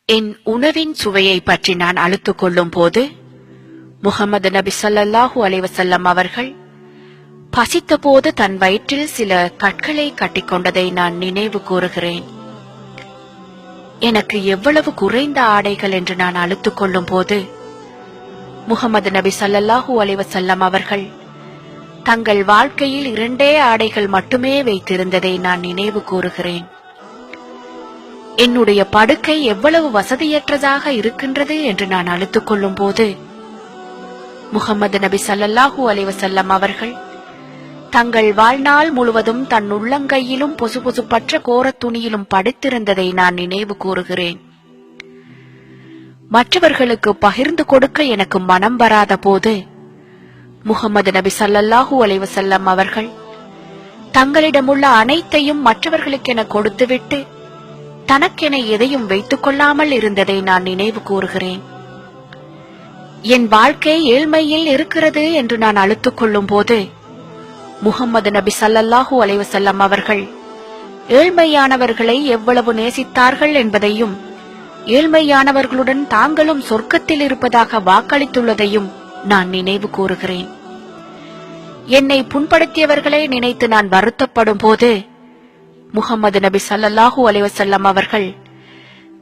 என் உணவின் சுவையை பற்றி நான் அழுத்துக் கொள்ளும் போது முஹம்மது நபி ஸல்லல்லாஹு அலைஹி வஸல்லம் அவர்கள் பசித்த போது தன் வயிற்றில் சில கற்களை கட்டிக்கொண்டதை நான் நினைவு கூறுகிறேன். எனக்கு எவ்வளவு குறைந்த ஆடைகள் என்று நான் அழுத்துக் கொள்ளும் போது முஹம்மது நபி ஸல்லல்லாஹு அலைஹி வஸல்லம் அவர்கள் தங்கள் வாழ்க்கையில் 2 ஆடைகள் மட்டுமே வைத்திருந்ததை நான் நினைவு கூறுகிறேன். என்னுடைய படுக்கை எவ்வளவு வசதியற்றதாக இருக்கின்றது என்று நான் அழுத்துக் கொள்ளும் போது முஹம்மது நபி ஸல்லல்லாஹு அலைஹி வஸல்லம் அவர்கள் தங்கள் வாழ்நாள் முழுவதும் தன் உள்ளங்கையிலும் பொசுபொசுப்பற்ற கோரத் துணியிலும் படுத்திருந்ததை நான் நினைவு கூறுகிறேன். மற்றவர்களுக்கு பகிர்ந்து கொடுக்க எனக்கு மனம் வராத போது முஹம்மது நபி ஸல்லல்லாஹு அலைஹி வஸல்லம் அவர்கள் தங்களிடமுள்ள அனைத்தையும் மற்றவர்களுக்கென கொடுத்துவிட்டு தனக்கென எதையும் வைத்துக் கொள்ளாமல் இருந்ததை நான் நினைவு கூறுகிறேன். என் வாழ்க்கை ஏழ்மையில் இருக்கிறது என்று நான் அழுத்துக் கொள்ளும் போது முஹம்மது நபி ஸல்லல்லாஹு அலைஹி வஸல்லம் அவர்கள் ஏழ்மையானவர்களை எவ்வளவு நேசித்தார்கள் என்பதையும் ஏழ்மையானவர்களுடன் தாங்களும் சொர்க்கத்தில் இருப்பதாக வாக்களித்துள்ளதையும் நான் நினைவு கூறுகிறேன். என்னை புண்படுத்தியவர்களை நினைத்து நான் வருத்தப்படும் போது முஹம்மது நபி ஸல்லல்லாஹு அலைஹி வஸல்லம் அவர்கள்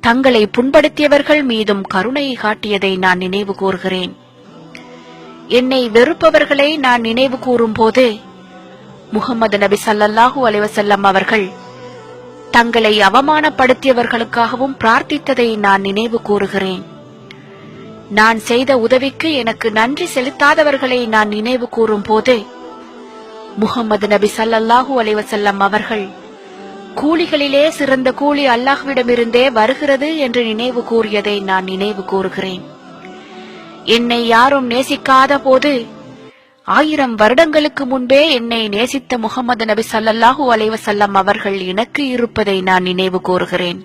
தங்களை புண்படுத்தியவர்கள் மீதும் கருணையை காட்டியதை நான் நினைவு கூறுகிறேன். என்னை வெறுப்பவர்களை நான் நினைவு கூறும் போது முஹம்மது நபி ஸல்லல்லாஹு அலைஹி வஸல்லம் அவர்கள் தங்களை அவமானப்படுத்தியவர்களுக்காகவும் பிரார்த்தித்ததை நான் நினைவு கூறுகிறேன். நான் செய்த உதவிக்கு எனக்கு நன்றி செலுத்தாதவர்களை நான் நினைவு கூறும் போது முஹம்மது நபி ஸல்லல்லாஹு அலைஹி வஸல்லம் அவர்கள் கூலிகளிலே சிறந்த கூலி அல்லாஹ்விடமிருந்தே வருகிறது என்று நினைவு கூறியதை நான் நினைவு கூறுகிறேன். என்னை யாரும் நேசிக்காத போது 1000 வருடங்களுக்கு முன்பே என்னை நேசித்த முஹம்மது நபி ஸல்லல்லாஹு அலைஹி வஸல்லம் அவர்கள் எனக்கு இருப்பதை நான் நினைவு கூறுகிறேன்.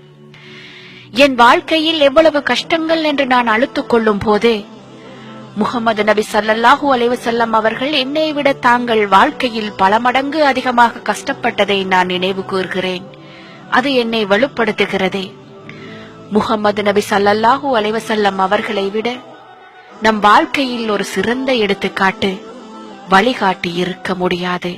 என் வாழ்க்கையில் எவ்வளவு கஷ்டங்கள் என்று நான் அழுத்துக் கொள்ளும் போது முஹம்மது நபி ஸல்லல்லாஹு அலைஹி வஸல்லம் அவர்கள் என்னை விட தாங்கள் வாழ்க்கையில் பல மடங்கு அதிகமாக கஷ்டப்பட்டதை நான் நினைவு கூறுகிறேன். அது என்னை வலுப்படுத்துகிறது. முஹம்மது நபி ஸல்லல்லாஹு அலைஹி வஸல்லம் அவர்களை விட நம் வாழ்க்கையில் ஒரு சிறந்த எடுத்துக்காட்டு வழிகாட்டி இருக்க முடியாது.